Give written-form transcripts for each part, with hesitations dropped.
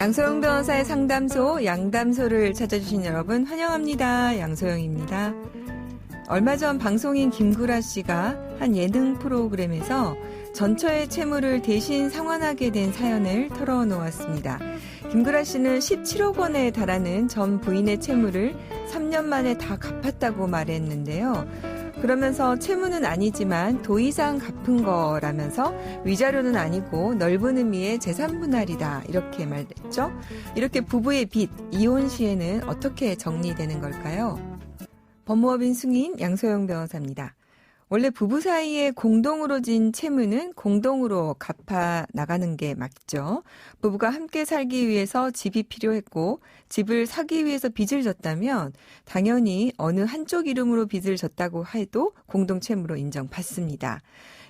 양소영 변호사의 상담소, 양담소를 찾아주신 여러분 환영합니다. 양소영입니다. 얼마 전 방송인 김구라 씨가 한 예능 프로그램에서 전처의 채무를 대신 상환하게 된 사연을 털어놓았습니다. 김구라 씨는 17억 원에 달하는 전 부인의 채무를 3년 만에 다 갚았다고 말했는데요. 그러면서 채무는 아니지만 도의상 갚은 거라면서 위자료는 아니고 넓은 의미의 재산 분할이다 이렇게 말했죠. 이렇게 부부의 빚, 이혼 시에는 어떻게 정리되는 걸까요? 법무법인 승인 양소영 변호사입니다. 원래 부부 사이에 공동으로 진 채무는 공동으로 갚아 나가는 게 맞죠. 부부가 함께 살기 위해서 집이 필요했고 집을 사기 위해서 빚을 졌다면 당연히 어느 한쪽 이름으로 빚을 졌다고 해도 공동 채무로 인정받습니다.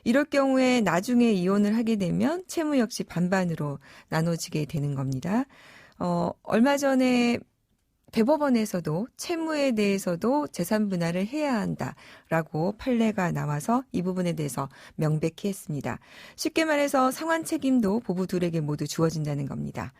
이럴 경우에 나중에 이혼을 하게 되면 채무 역시 반반으로 나눠지게 되는 겁니다. 얼마 전에 대법원에서도 채무에 대해서도 재산 분할을 해야 한다라고 판례가 나와서 이 부분에 대해서 명백히 했습니다. 쉽게 말해서 상환 책임도 부부 둘에게 모두 주어진다는 겁니다.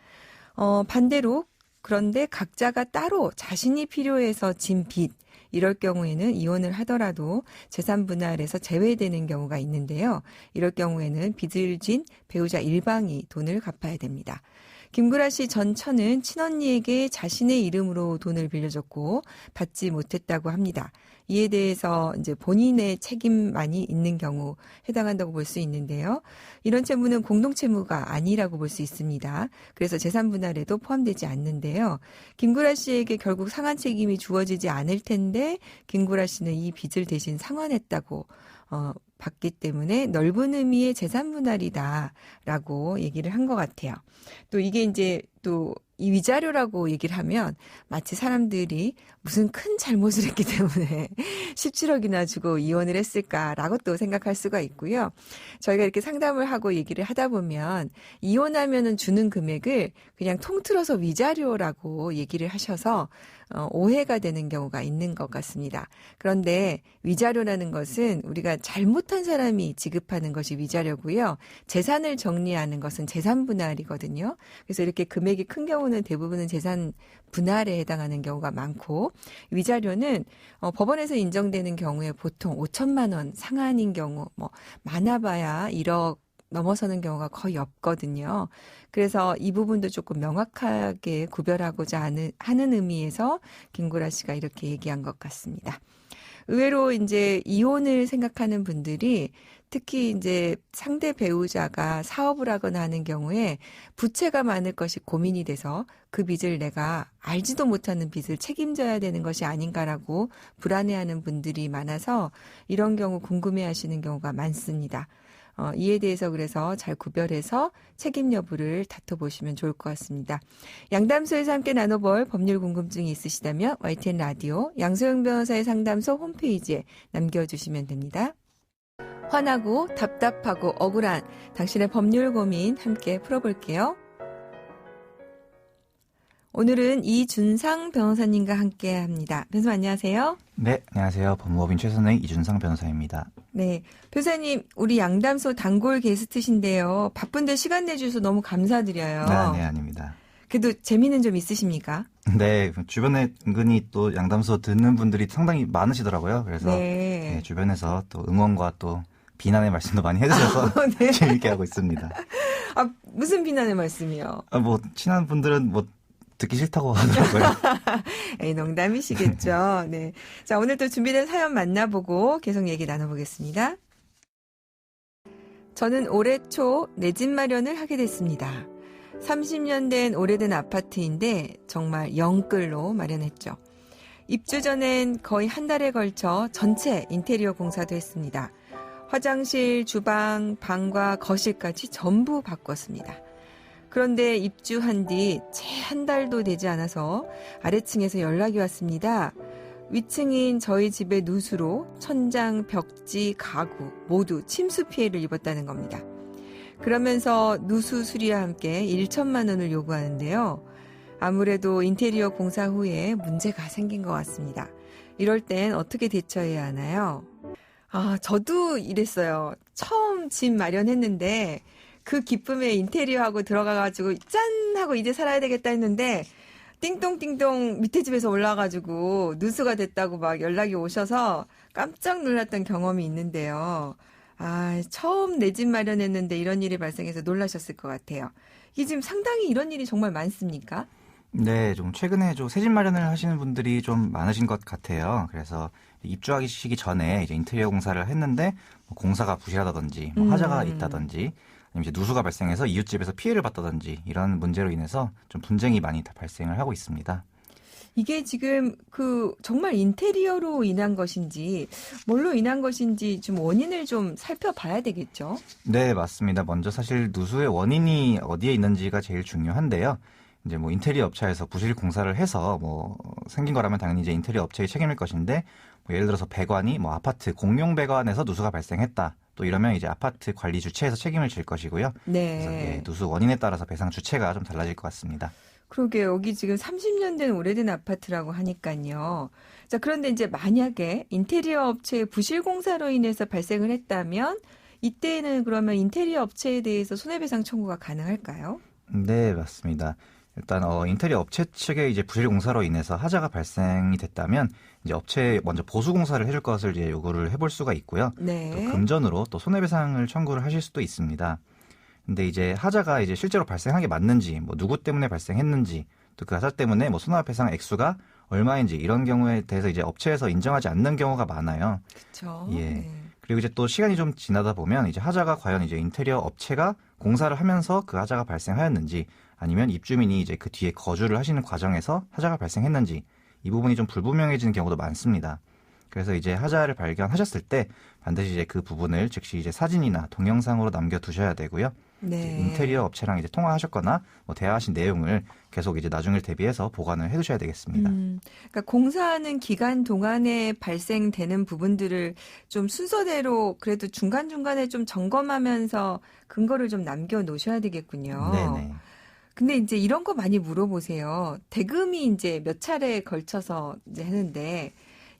반대로 그런데 각자가 따로 자신이 필요해서 진 빚, 이럴 경우에는 이혼을 하더라도 재산 분할에서 제외되는 경우가 있는데요. 이럴 경우에는 빚을 진 배우자 일방이 돈을 갚아야 됩니다. 김구라 씨 전처는 친언니에게 자신의 이름으로 돈을 빌려줬고 받지 못했다고 합니다. 이에 대해서 이제 본인의 책임만이 있는 경우 해당한다고 볼 수 있는데요. 이런 채무는 공동채무가 아니라고 볼 수 있습니다. 그래서 재산 분할에도 포함되지 않는데요. 김구라 씨에게 결국 상환 책임이 주어지지 않을 텐데 김구라 씨는 이 빚을 대신 상환했다고 받기 때문에 넓은 의미의 재산 분할이다라고 얘기를 한 것 같아요. 또 이게 이제 또 이 위자료라고 얘기를 하면 마치 사람들이 무슨 큰 잘못을 했기 때문에 17억이나 주고 이혼을 했을까라고 또 생각할 수가 있고요. 저희가 이렇게 상담을 하고 얘기를 하다 보면 이혼하면은 주는 금액을 그냥 통틀어서 위자료라고 얘기를 하셔서 오해가 되는 경우가 있는 것 같습니다. 그런데 위자료라는 것은 우리가 잘못한 사람이 지급하는 것이 위자료고요. 재산을 정리하는 것은 재산 분할이거든요. 그래서 이렇게 금액이 큰 경우는 대부분은 재산 분할에 해당하는 경우가 많고 위자료는 법원에서 인정되는 경우에 보통 5천만 원 상한인 경우 많아봐야 1억 넘어서는 경우가 거의 없거든요. 그래서 이 부분도 조금 명확하게 구별하고자 하는 의미에서 김구라 씨가 이렇게 얘기한 것 같습니다. 의외로 이제 이혼을 생각하는 분들이 특히 이제 상대 배우자가 사업을 하거나 하는 경우에 부채가 많을 것이 고민이 돼서 그 빚을 내가 알지도 못하는 빚을 책임져야 되는 것이 아닌가라고 불안해하는 분들이 많아서 이런 경우 궁금해하시는 경우가 많습니다. 이에 대해서 그래서 잘 구별해서 책임 여부를 다퉈보시면 좋을 것 같습니다. 양담소에서 함께 나눠볼 법률 궁금증이 있으시다면 YTN 라디오 양소영 변호사의 상담소 홈페이지에 남겨주시면 됩니다. 화나고 답답하고 억울한 당신의 법률 고민 함께 풀어볼게요. 오늘은 이준상 변호사님과 함께 합니다. 변호사 안녕하세요. 네, 안녕하세요. 법무법인 최선의 이준상 변호사입니다. 네, 변호사님 우리 양담소 단골 게스트신데요. 바쁜데 시간 내주셔서 너무 감사드려요. 네, 아닙니다. 그래도 재미는 좀 있으십니까? 네, 주변에 은근히 또 양담소 듣는 분들이 상당히 많으시더라고요. 그래서 네, 주변에서 또 응원과 또 비난의 말씀도 많이 해주셔서 네. 재밌게 하고 있습니다. 무슨 비난의 말씀이요? 친한 분들은 듣기 싫다고 하더라고요. 에이, 농담이시겠죠. 네. 자, 오늘 또 준비된 사연 만나보고 계속 얘기 나눠보겠습니다. 저는 올해 초 내 집 마련을 하게 됐습니다. 30년 된 오래된 아파트인데 정말 영끌로 마련했죠. 입주 전엔 거의 한 달에 걸쳐 전체 인테리어 공사도 했습니다. 화장실, 주방, 방과 거실까지 전부 바꿨습니다. 그런데 입주한 뒤 채 한 달도 되지 않아서 아래층에서 연락이 왔습니다. 위층인 저희 집의 누수로 천장, 벽지, 가구 모두 침수 피해를 입었다는 겁니다. 그러면서 누수 수리와 함께 1천만 원을 요구하는데요. 아무래도 인테리어 공사 후에 문제가 생긴 것 같습니다. 이럴 땐 어떻게 대처해야 하나요? 저도 이랬어요. 처음 집 마련했는데 그 기쁨에 인테리어하고 들어가가지고 짠 하고 이제 살아야 되겠다 했는데 띵동띵동 밑에 집에서 올라가지고 누수가 됐다고 막 연락이 오셔서 깜짝 놀랐던 경험이 있는데요. 아, 처음 내 집 마련했는데 이런 일이 발생해서 놀라셨을 것 같아요. 이게 지금 상당히 이런 일이 정말 많습니까? 네, 좀 최근에 좀 새 집 마련을 하시는 분들이 좀 많으신 것 같아요. 그래서 입주하기 전에 이제 인테리어 공사를 했는데 뭐 공사가 부실하다든지 뭐 하자가 있다든지 아니면 이제 누수가 발생해서 이웃집에서 피해를 봤다든지 이런 문제로 인해서 좀 분쟁이 많이 발생을 하고 있습니다. 이게 지금 정말 인테리어로 인한 것인지 뭘로 인한 것인지 좀 원인을 좀 살펴봐야 되겠죠? 네, 맞습니다. 먼저 사실 누수의 원인이 어디에 있는지가 제일 중요한데요. 이제 뭐 인테리어 업체에서 부실 공사를 해서 뭐 생긴 거라면 당연히 이제 인테리어 업체의 책임일 것인데 뭐 예를 들어서 배관이 뭐 아파트 공용 배관에서 누수가 발생했다. 또 이러면 이제 아파트 관리 주체에서 책임을 질 것이고요. 네. 그래서 예, 누수 원인에 따라서 배상 주체가 좀 달라질 것 같습니다. 그러게 여기 지금 30년 된 오래된 아파트라고 하니까요. 자, 그런데 이제 만약에 인테리어 업체의 부실 공사로 인해서 발생을 했다면 이때는 그러면 인테리어 업체에 대해서 손해배상 청구가 가능할까요? 네, 맞습니다. 일단 인테리어 업체 측의 이제 부실 공사로 인해서 하자가 발생이 됐다면 이제 업체에 먼저 보수 공사를 해줄 것을 이제 요구를 해볼 수가 있고요. 네. 또 금전으로 또 손해배상을 청구를 하실 수도 있습니다. 근데 이제 하자가 이제 실제로 발생한 게 맞는지, 뭐 누구 때문에 발생했는지, 또 그 하자 때문에 뭐 손해배상 액수가 얼마인지 이런 경우에 대해서 이제 업체에서 인정하지 않는 경우가 많아요. 그렇죠. 예. 네. 그리고 이제 또 시간이 좀 지나다 보면 이제 하자가 과연 이제 인테리어 업체가 공사를 하면서 그 하자가 발생하였는지 아니면 입주민이 이제 그 뒤에 거주를 하시는 과정에서 하자가 발생했는지 이 부분이 좀 불분명해지는 경우도 많습니다. 그래서 이제 하자를 발견하셨을 때 반드시 이제 그 부분을 즉시 이제 사진이나 동영상으로 남겨두셔야 되고요. 네. 인테리어 업체랑 이제 통화하셨거나 뭐 대화하신 내용을 계속 이제 나중을 대비해서 보관을 해두셔야 되겠습니다. 그러니까 공사하는 기간 동안에 발생되는 부분들을 좀 순서대로 그래도 중간중간에 좀 점검하면서 근거를 좀 남겨놓으셔야 되겠군요. 네네. 근데 이제 이런 거 많이 물어보세요. 대금이 이제 몇 차례에 걸쳐서 이제 하는데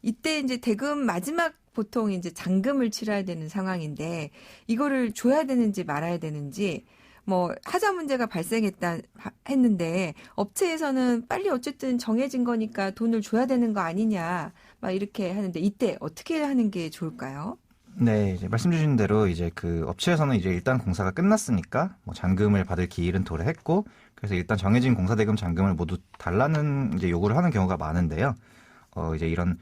이때 이제 대금 마지막 보통 이제 잔금을 치러야 되는 상황인데 이거를 줘야 되는지 말아야 되는지 뭐 하자 문제가 했는데 업체에서는 빨리 어쨌든 정해진 거니까 돈을 줘야 되는 거 아니냐 막 이렇게 하는데 이때 어떻게 하는 게 좋을까요? 네, 이제 말씀 주신 대로 이제 그 업체에서는 이제 일단 공사가 끝났으니까 뭐 잔금을 받을 기일은 도래했고 그래서 일단 정해진 공사 대금 잔금을 모두 달라는 이제 요구를 하는 경우가 많은데요. 이제 이런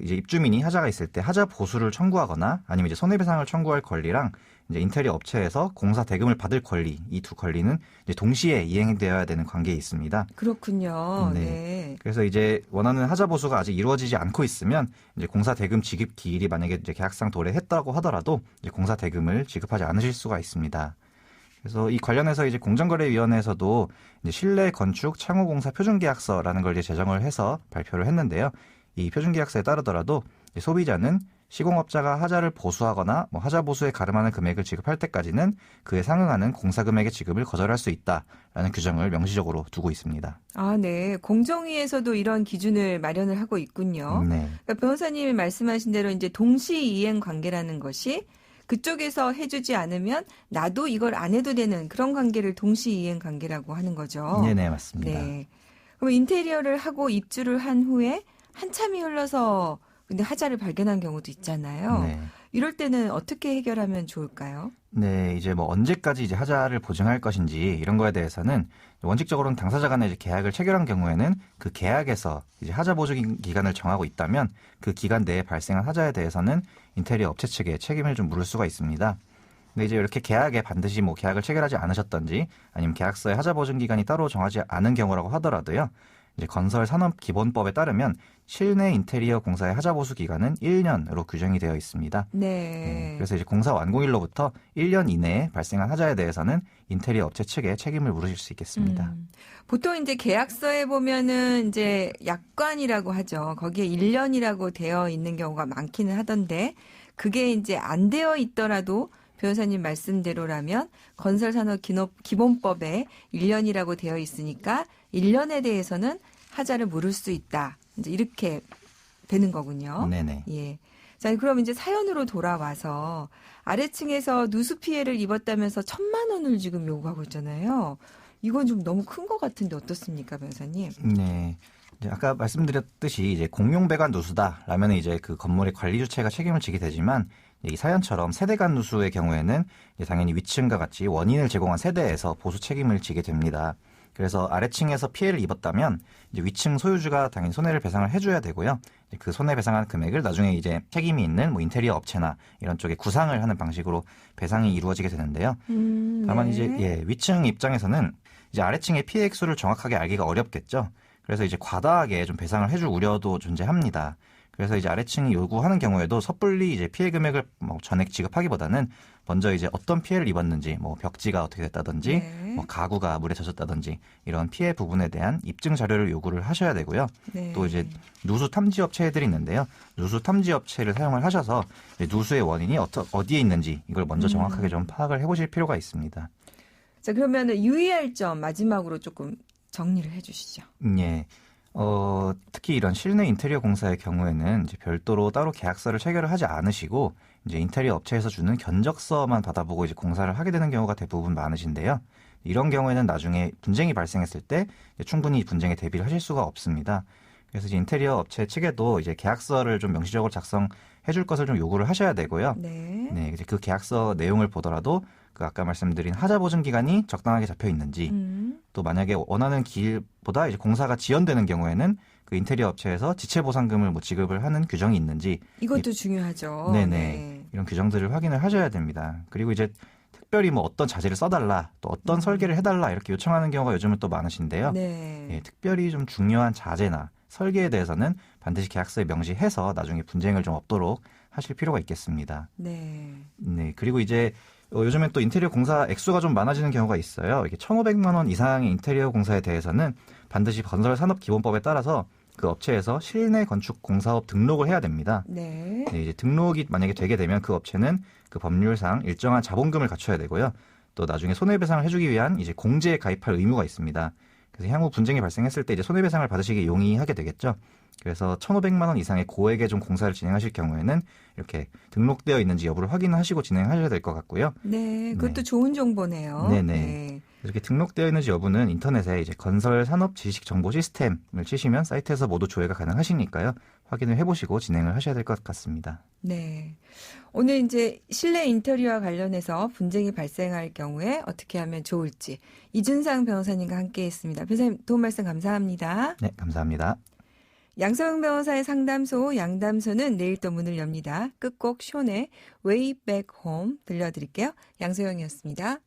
이제 입주민이 하자가 있을 때 하자 보수를 청구하거나 아니면 이제 손해배상을 청구할 권리랑 이제 인테리어 업체에서 공사 대금을 받을 권리, 이 두 권리는 이제 동시에 이행되어야 되는 관계에 있습니다. 그렇군요. 네. 네. 그래서 이제 원하는 하자 보수가 아직 이루어지지 않고 있으면 이제 공사 대금 지급 기일이 만약에 이제 계약상 도래했다고 하더라도 이제 공사 대금을 지급하지 않으실 수가 있습니다. 그래서 이 관련해서 이제 공정거래위원회에서도 이제 실내 건축 창호공사 표준계약서라는 걸 이제 제정을 해서 발표를 했는데요. 이 표준계약서에 따르더라도 소비자는 시공업자가 하자를 보수하거나 뭐 하자 보수에 가름하는 금액을 지급할 때까지는 그에 상응하는 공사 금액의 지급을 거절할 수 있다라는 규정을 명시적으로 두고 있습니다. 아, 네. 공정위에서도 이런 기준을 마련을 하고 있군요. 네. 그러니까 변호사님이 말씀하신 대로 이제 동시 이행 관계라는 것이 그쪽에서 해주지 않으면 나도 이걸 안 해도 되는 그런 관계를 동시 이행 관계라고 하는 거죠. 네네, 맞습니다. 네. 그럼 인테리어를 하고 입주를 한 후에 한참이 흘러서 근데 하자를 발견한 경우도 있잖아요. 네. 이럴 때는 어떻게 해결하면 좋을까요? 네, 이제 뭐 언제까지 이제 하자를 보증할 것인지 이런 거에 대해서는 원칙적으로는 당사자 간에 이제 계약을 체결한 경우에는 그 계약에서 이제 하자 보증 기간을 정하고 있다면 그 기간 내에 발생한 하자에 대해서는 인테리어 업체 측에 책임을 좀 물을 수가 있습니다. 근데 이제 이렇게 계약에 반드시 뭐 계약을 체결하지 않으셨던지 아니면 계약서에 하자 보증 기간이 따로 정하지 않은 경우라고 하더라도요. 이제 건설산업기본법에 따르면 실내 인테리어 공사의 하자 보수 기간은 1년으로 규정이 되어 있습니다. 네. 그래서 이제 공사 완공일로부터 1년 이내에 발생한 하자에 대해서는 인테리어 업체 측에 책임을 물으실 수 있겠습니다. 보통 이제 계약서에 보면은 이제 약관이라고 하죠. 거기에 1년이라고 되어 있는 경우가 많기는 하던데 그게 이제 안 되어 있더라도 변호사님 말씀대로라면 건설산업기본법에 1년이라고 되어 있으니까 1년에 대해서는 하자를 물을 수 있다. 이제 이렇게 되는 거군요. 네네. 예. 자, 그럼 이제 사연으로 돌아와서 아래층에서 누수 피해를 입었다면서 1,000만 원을 지금 요구하고 있잖아요. 이건 좀 너무 큰 것 같은데 어떻습니까, 변호사님? 네. 이제 아까 말씀드렸듯이 이제 공용 배관 누수다라면 이제 그 건물의 관리 주체가 책임을 지게 되지만 이 사연처럼 세대 간 누수의 경우에는 이제 당연히 위층과 같이 원인을 제공한 세대에서 보수 책임을 지게 됩니다. 그래서 아래층에서 피해를 입었다면 이제 위층 소유주가 당연히 손해를 배상을 해줘야 되고요. 이제 그 손해배상한 금액을 나중에 이제 책임이 있는 뭐 인테리어 업체나 이런 쪽에 구상을 하는 방식으로 배상이 이루어지게 되는데요. 다만 네. 이제 위층 입장에서는 이제 아래층의 피해 액수를 정확하게 알기가 어렵겠죠. 그래서 이제 과다하게 좀 배상을 해줄 우려도 존재합니다. 그래서 이제 아래층이 요구하는 경우에도 섣불리 이제 피해 금액을 뭐 전액 지급하기보다는 먼저 이제 어떤 피해를 입었는지, 뭐 벽지가 어떻게 됐다든지, 네. 뭐 가구가 물에 젖었다든지 이런 피해 부분에 대한 입증 자료를 요구를 하셔야 되고요. 네. 또 이제 누수 탐지 업체들이 있는데요. 누수 탐지 업체를 사용을 하셔서 이제 누수의 원인이 어디에 있는지 이걸 먼저 정확하게 좀 파악을 해보실 필요가 있습니다. 자, 그러면 유의할 점 마지막으로 조금 정리를 해주시죠. 예. 특히 이런 실내 인테리어 공사의 경우에는 이제 별도로 따로 계약서를 체결을 하지 않으시고 이제 인테리어 업체에서 주는 견적서만 받아보고 이제 공사를 하게 되는 경우가 대부분 많으신데요. 이런 경우에는 나중에 분쟁이 발생했을 때 충분히 분쟁에 대비를 하실 수가 없습니다. 그래서 이제 인테리어 업체 측에도 이제 계약서를 좀 명시적으로 작성해 줄 것을 좀 요구를 하셔야 되고요. 네. 네, 이제 그 계약서 내용을 보더라도 그 아까 말씀드린 하자 보증 기간이 적당하게 잡혀 있는지 또 만약에 원하는 기일보다 이제 공사가 지연되는 경우에는 그 인테리어 업체에서 지체 보상금을 뭐 지급을 하는 규정이 있는지 이것도 중요하죠. 네네 네. 이런 규정들을 확인을 하셔야 됩니다. 그리고 이제 특별히 뭐 어떤 자재를 써달라 또 어떤 설계를 해달라 이렇게 요청하는 경우가 요즘은 또 많으신데요. 네. 예, 특별히 좀 중요한 자재나 설계에 대해서는 반드시 계약서에 명시해서 나중에 분쟁을 좀 없도록 하실 필요가 있겠습니다. 네. 네, 그리고 이제 요즘엔 또 인테리어 공사 액수가 좀 많아지는 경우가 있어요. 이게 1,500만 원 이상의 인테리어 공사에 대해서는 반드시 건설산업기본법에 따라서 그 업체에서 실내 건축 공사업 등록을 해야 됩니다. 네. 네, 이제 등록이 만약에 되게 되면 그 업체는 그 법률상 일정한 자본금을 갖춰야 되고요. 또 나중에 손해배상을 해주기 위한 이제 공제에 가입할 의무가 있습니다. 그래서 향후 분쟁이 발생했을 때 이제 손해배상을 받으시기 용이하게 되겠죠. 그래서 1,500만 원 이상의 고액의 좀 공사를 진행하실 경우에는 이렇게 등록되어 있는지 여부를 확인하시고 진행하셔야 될 것 같고요. 네. 그것도 네. 좋은 정보네요. 네네. 네. 이렇게 등록되어 있는지 여부는 인터넷에 이제 건설 산업 지식 정보 시스템을 치시면 사이트에서 모두 조회가 가능하시니까요. 확인을 해보시고 진행을 하셔야 될 것 같습니다. 네. 오늘 이제 실내 인테리어와 관련해서 분쟁이 발생할 경우에 어떻게 하면 좋을지 이준상 변호사님과 함께했습니다. 변호사님 도움 말씀 감사합니다. 네, 감사합니다. 양서영 변호사의 상담소 양담소는 내일 또 문을 엽니다. 끝곡 숀의 Way Back Home 들려드릴게요. 양서영이었습니다.